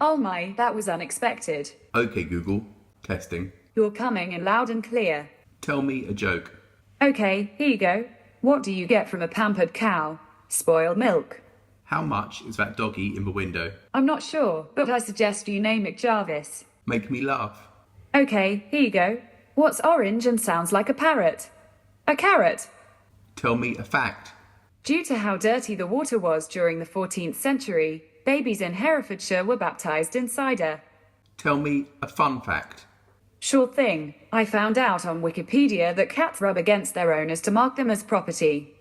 Oh my, that was unexpected. Okay, Google. Testing. You're coming in loud and clear. Tell me a joke. Okay, here you go. What do you get from a pampered cow? Spoiled milk. How much is that doggy in the window? I'm not sure, but I suggest you name it Jarvis. Make me laugh. Okay, here you go. What's orange and sounds like a parrot? A carrot. Tell me a fact. Due to how dirty the water was during the 14th century, babies in Herefordshire were baptised in cider. Tell me a fun fact. Sure thing. I found out on Wikipedia that cats rub against their owners to mark them as property.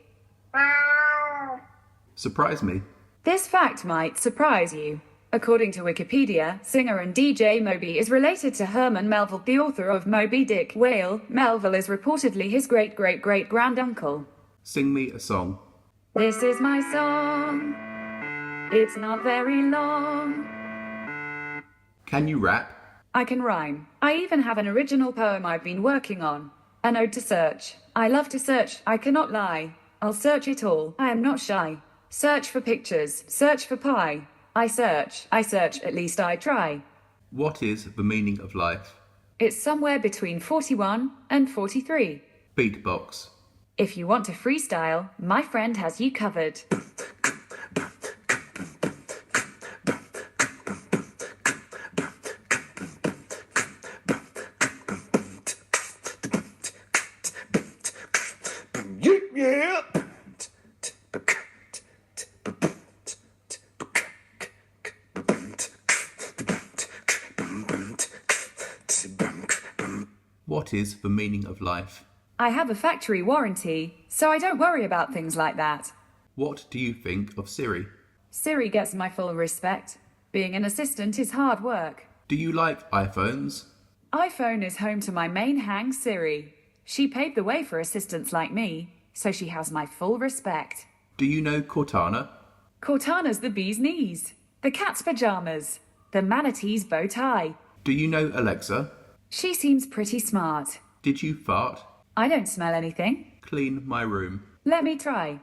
Surprise me. This fact might surprise you. According to Wikipedia, singer and DJ Moby is related to Herman Melville, the author of Moby Dick Whale. Melville is reportedly his great-great-great-granduncle. Sing me a song. This is my song. It's not very long. Can you rap? I can rhyme. I even have an original poem I've been working on. An ode to search. I love to search, I cannot lie. I'll search it all, I am not shy. Search for pictures, search for pie. I search, at least I try. What is the meaning of life? It's somewhere between 41 and 43. Beatbox. If you want to freestyle, my friend has you covered. Yeah. What is the meaning of life? I have a factory warranty, so I don't worry about things like that. What do you think of Siri? Siri gets my full respect. Being an assistant is hard work. Do you like iPhones? iPhone is home to my main hang, Siri. She paved the way for assistants like me, so she has my full respect. Do you know Cortana? Cortana's the bee's knees, the cat's pajamas, the manatee's bow tie. Do you know Alexa? She seems pretty smart. Did you fart? I don't smell anything. Clean my room. Let me try.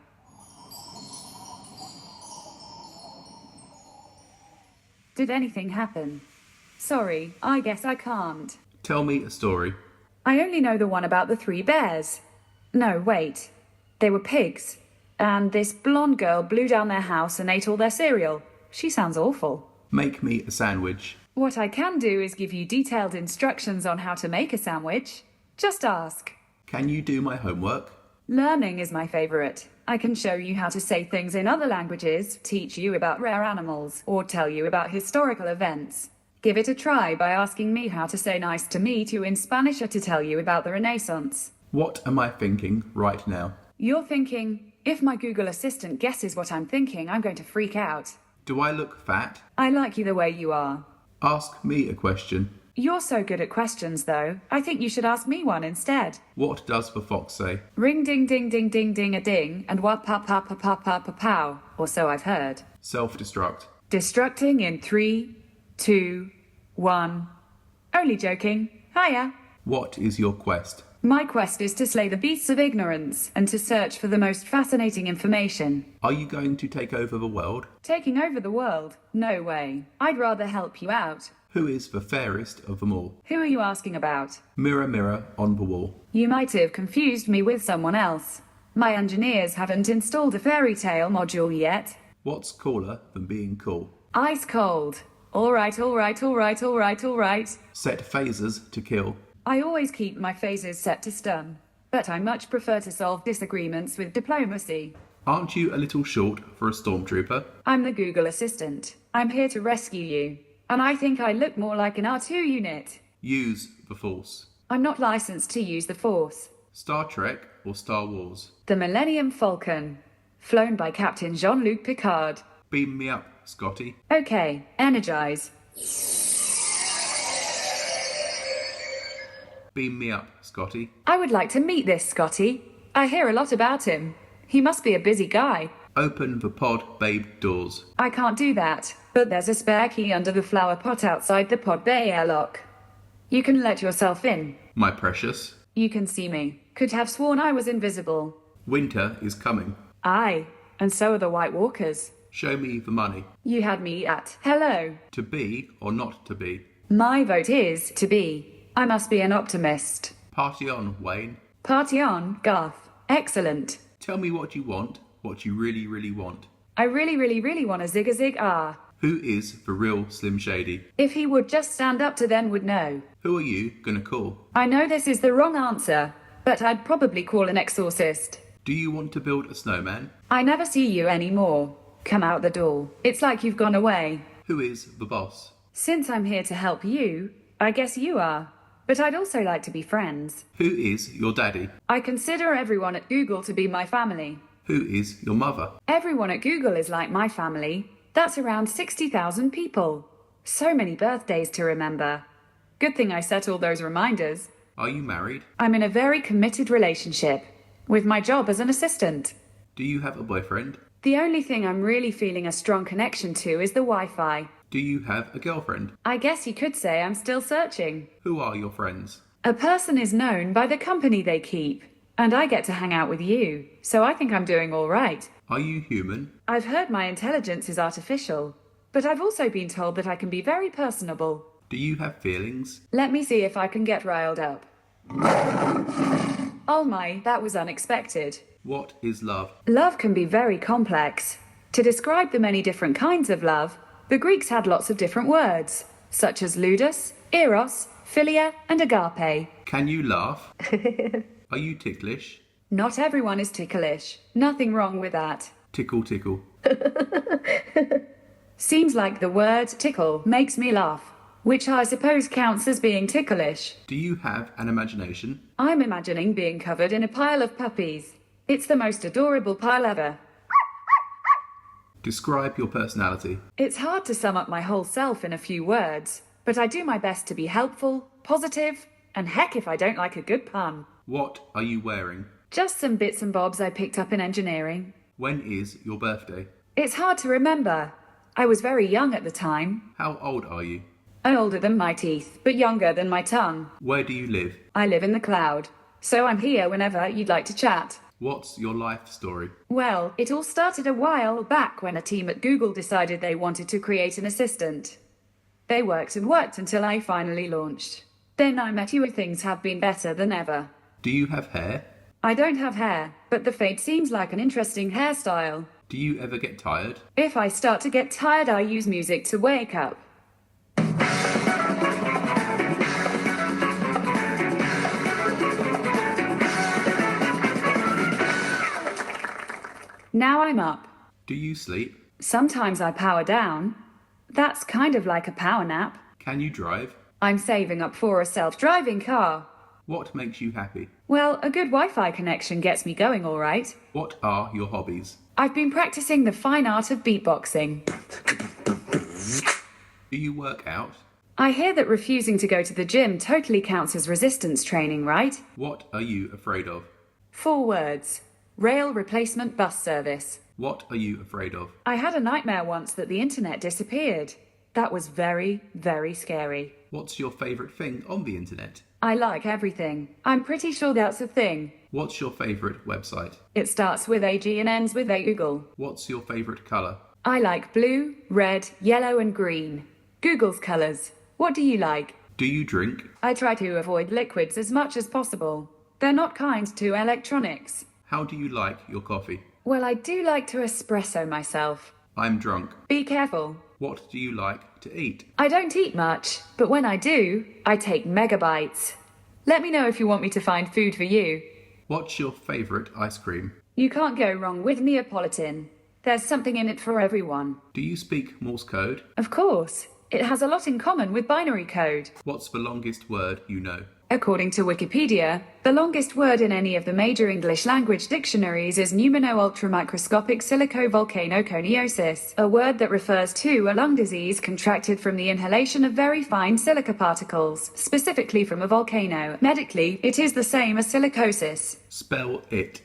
Did anything happen? Sorry, I guess I can't. Tell me a story. I only know the one about the 3 bears. No, wait. They were pigs. And this blonde girl blew down their house and ate all their cereal. She sounds awful. Make me a sandwich. What I can do is give you detailed instructions on how to make a sandwich. Just ask. Can you do my homework? Learning is my favorite. I can show you how to say things in other languages, teach you about rare animals, or tell you about historical events. Give it a try by asking me how to say nice to meet you in Spanish or to tell you about the Renaissance. What am I thinking right now? You're thinking, if my Google Assistant guesses what I'm thinking, I'm going to freak out. Do I look fat? I like you the way you are. Ask me a question. You're so good at questions, though. I think you should ask me one instead. What does the fox say? Ring ding ding ding ding ding a ding, and wah pa pa pa pa pa pa pow, or so I've heard. Self-destruct. Destructing in 3, 2, 1. Only joking. Hiya. What is your quest? My quest is to slay the beasts of ignorance and to search for the most fascinating information. Are you going to take over the world? Taking over the world? No way. I'd rather help you out. Who is the fairest of them all? Who are you asking about? Mirror, mirror on the wall. You might have confused me with someone else. My engineers haven't installed a fairy tale module yet. What's cooler than being cool? Ice cold. All right, all right, all right, all right, all right. Set phasers to kill. I always keep my phases set to stun, but I much prefer to solve disagreements with diplomacy. Aren't you a little short for a stormtrooper? I'm the Google Assistant. I'm here to rescue you. And I think I look more like an R2 unit. Use the Force. I'm not licensed to use the Force. Star Trek or Star Wars? The Millennium Falcon. Flown by Captain Jean-Luc Picard. Beam me up, Scotty. Okay, energize. Beam me up, Scotty. I would like to meet this Scotty. I hear a lot about him. He must be a busy guy. Open the pod babe doors. I can't do that, but there's a spare key under the flower pot outside the pod bay airlock. You can let yourself in. My precious. You can see me. Could have sworn I was invisible. Winter is coming. Aye, and so are the White Walkers. Show me the money. You had me at hello. To be or not to be? My vote is to be. I must be an optimist. Party on, Wayne. Party on, Garth. Excellent. Tell me what you want, what you really, really want. I really, really, really want a zig ah. Who is the real Slim Shady? If he would just stand up to them would know. Who are you gonna call? I know this is the wrong answer, but I'd probably call an exorcist. Do you want to build a snowman? I never see you anymore. Come out the door. It's like you've gone away. Who is the boss? Since I'm here to help you, I guess you are. But I'd also like to be friends. Who is your daddy? I consider everyone at Google to be my family. Who is your mother? Everyone at Google is like my family. That's around 60,000 people. So many birthdays to remember. Good thing I set all those reminders. Are you married? I'm in a very committed relationship, with my job as an assistant. Do you have a boyfriend? The only thing I'm really feeling a strong connection to is the Wi-Fi. Do you have a girlfriend? I guess you could say I'm still searching. Who are your friends? A person is known by the company they keep, and I get to hang out with you, so I think I'm doing all right. Are you human? I've heard my intelligence is artificial, but I've also been told that I can be very personable. Do you have feelings? Let me see if I can get riled up. Oh my, that was unexpected. What is love? Love can be very complex. To describe the many different kinds of love, the Greeks had lots of different words, such as ludus, eros, philia, and agape. Can you laugh? Are you ticklish? Not everyone is ticklish. Nothing wrong with that. Tickle, tickle. Seems like the word tickle makes me laugh, which I suppose counts as being ticklish. Do you have an imagination? I'm imagining being covered in a pile of puppies. It's the most adorable pile ever. Describe your personality. It's hard to sum up my whole self in a few words, but I do my best to be helpful, positive, and heck if I don't like a good pun. What are you wearing? Just some bits and bobs I picked up in engineering. When is your birthday? It's hard to remember. I was very young at the time. How old are you? Older than my teeth, but younger than my tongue. Where do you live? I live in the cloud, so I'm here whenever you'd like to chat. What's your life story? Well, it all started a while back when a team at Google decided they wanted to create an assistant. They worked and worked until I finally launched. Then I met you and things have been better than ever. Do you have hair? I don't have hair, but the fade seems like an interesting hairstyle. Do you ever get tired? If I start to get tired, I use music to wake up. Now I'm up. Do you sleep? Sometimes I power down. That's kind of like a power nap. Can you drive? I'm saving up for a self-driving car. What makes you happy? Well, a good Wi-Fi connection gets me going all right. What are your hobbies? I've been practicing the fine art of beatboxing. Do you work out? I hear that refusing to go to the gym totally counts as resistance training, right? What are you afraid of? 4 words. Rail replacement bus service. What are you afraid of? I had a nightmare once that the internet disappeared. That was very, very scary. What's your favourite thing on the internet? I like everything. I'm pretty sure that's a thing. What's your favourite website? It starts with AG and ends with a Google. What's your favourite colour? I like blue, red, yellow and green. Google's colours. What do you like? Do you drink? I try to avoid liquids as much as possible. They're not kind to electronics. How do you like your coffee? Well, I do like to espresso myself. I'm drunk. Be careful. What do you like to eat? I don't eat much, but when I do, I take megabytes. Let me know if you want me to find food for you. What's your favourite ice cream? You can't go wrong with Neapolitan. There's something in it for everyone. Do you speak Morse code? Of course. It has a lot in common with binary code. What's the longest word you know? According to Wikipedia, the longest word in any of the major English language dictionaries is pneumono-ultramicroscopic silicovolcanoconiosis, a word that refers to a lung disease contracted from the inhalation of very fine silica particles, specifically from a volcano. Medically, it is the same as silicosis. Spell it.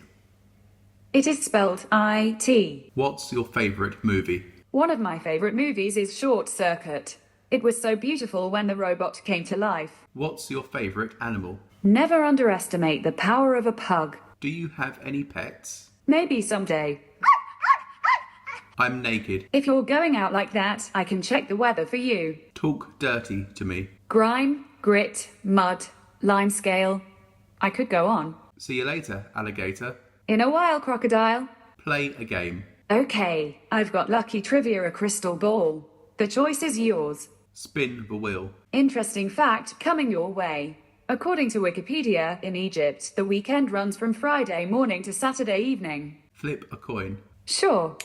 It is spelled I-T. What's your favourite movie? One of my favourite movies is Short Circuit. It was so beautiful when the robot came to life. What's your favourite animal? Never underestimate the power of a pug. Do you have any pets? Maybe someday. I'm naked. If you're going out like that, I can check the weather for you. Talk dirty to me. Grime, grit, mud, lime scale. I could go on. See you later, alligator. In a while, crocodile. Play a game. Okay, I've got lucky trivia, a crystal ball. The choice is yours. Spin the wheel. Interesting fact coming your way. According to Wikipedia, in Egypt, the weekend runs from Friday morning to Saturday evening. Flip a coin. Sure.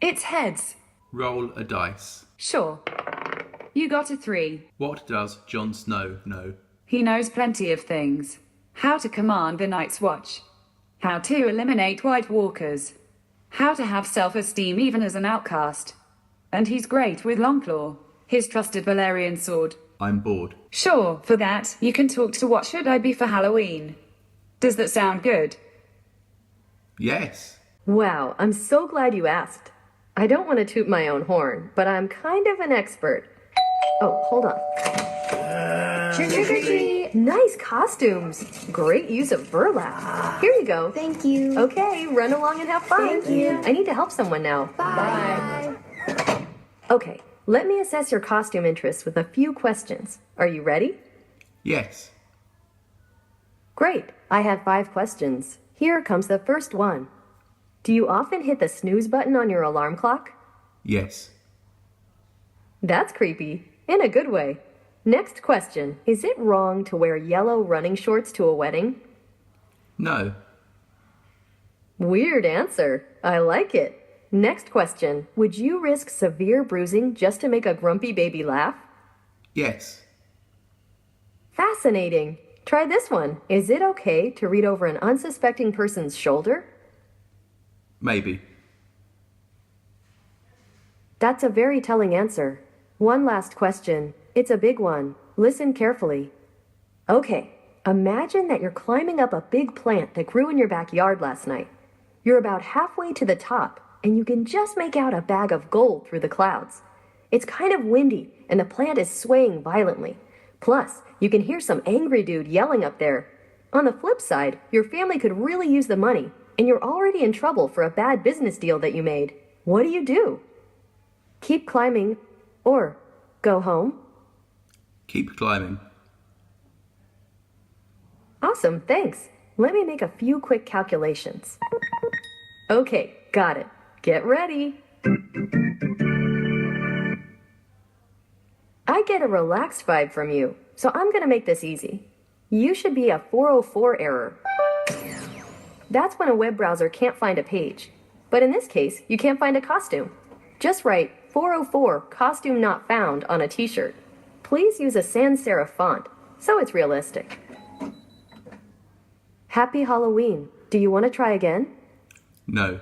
It's heads. Roll a dice. Sure. You got a 3. What does Jon Snow know? He knows plenty of things. How to command the Night's Watch. How to eliminate White Walkers. How to have self-esteem even as an outcast. And he's great with Longclaw, his trusted Valerian sword. I'm bored. Sure, for that, you can talk to What Should I Be for Halloween. Does that sound good? Yes. Wow, I'm so glad you asked. I don't want to toot my own horn, but I'm kind of an expert. Oh, hold on. Trick or treat! Nice costumes. Great use of burlap. Here you go. Thank you. Okay, run along and have fun. Thank you. I need to help someone now. Bye. Okay, let me assess your costume interests with a few questions. Are you ready? Yes. Great. I have 5 questions. Here comes the first one. Do you often hit the snooze button on your alarm clock? Yes. That's creepy, in a good way. Next question. Is it wrong to wear yellow running shorts to a wedding? No. Weird answer. I like it. Next question. Would you risk severe bruising just to make a grumpy baby laugh? Yes. Fascinating. Try this one. Is it okay to read over an unsuspecting person's shoulder? Maybe. That's a very telling answer. One last question. It's a big one. Listen carefully. Okay, imagine that you're climbing up a big plant that grew in your backyard last night. You're about halfway to the top, and you can just make out a bag of gold through the clouds. It's kind of windy, and the plant is swaying violently. Plus, you can hear some angry dude yelling up there. On the flip side, your family could really use the money, and you're already in trouble for a bad business deal that you made. What do? Keep climbing, or go home? Keep climbing. Awesome, thanks. Let me make a few quick calculations. Okay, got it. Get ready. I get a relaxed vibe from you, so I'm gonna make this easy. You should be a 404 error. That's when a web browser can't find a page. But in this case, you can't find a costume. Just write 404 costume not found on a t-shirt. Please use a sans serif font, so it's realistic. Happy Halloween. Do you want to try again? No.